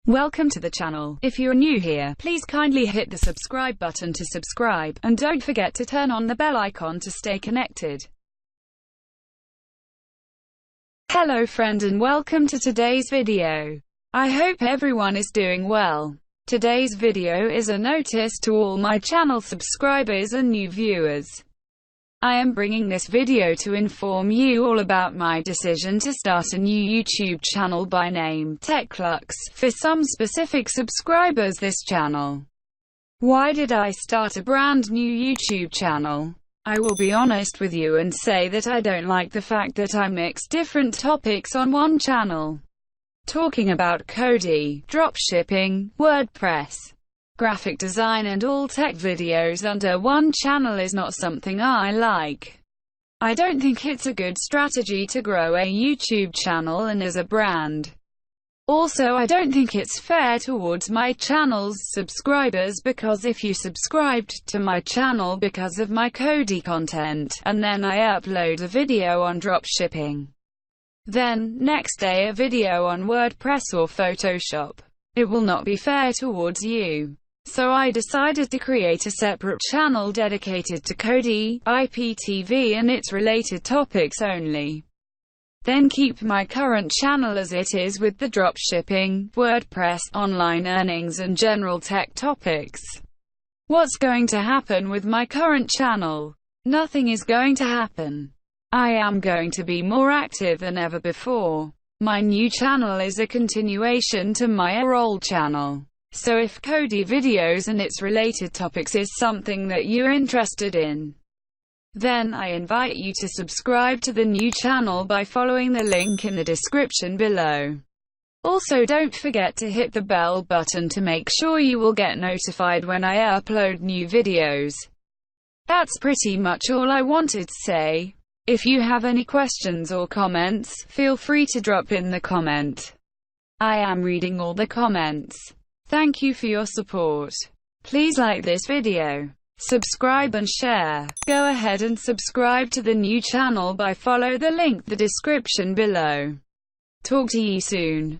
Welcome to the channel. If you're new here, please kindly hit the subscribe button to subscribe, and don't forget to turn on the bell icon to stay connected. Hello friend and welcome to today's video. I hope everyone is doing well. Today's video is a notice to all my channel subscribers and new viewers. I am bringing this video to inform you all about my decision to start a new YouTube channel by name TechLux. For some specific subscribers this channel. Why did I start a brand new YouTube channel? I will be honest with you and say that I don't like the fact that I mix different topics on one channel. Talking about Kodi, dropshipping, WordPress, graphic design and all tech videos under one channel is not something I like. I don't think it's a good strategy to grow a YouTube channel and as a brand. Also, I don't think it's fair towards my channel's subscribers, because if you subscribed to my channel because of my Kodi content, and then I upload a video on dropshipping, then next day a video on WordPress or Photoshop, it will not be fair towards you. So I decided to create a separate channel dedicated to Kodi, IPTV and its related topics only. Then keep my current channel as it is with the dropshipping, WordPress, online earnings and general tech topics. What's going to happen with my current channel? Nothing is going to happen. I am going to be more active than ever before. My new channel is a continuation to my old channel. So if Kodi videos and its related topics is something that you're interested in, then I invite you to subscribe to the new channel by following the link in the description below. Also don't forget to hit the bell button to make sure you will get notified when I upload new videos. That's pretty much all I wanted to say. If you have any questions or comments, feel free to drop in the comment. I am reading all the comments. Thank you for your support. Please like this video, subscribe and share. Go ahead and subscribe to the new channel by follow the link in the description below. Talk to you soon.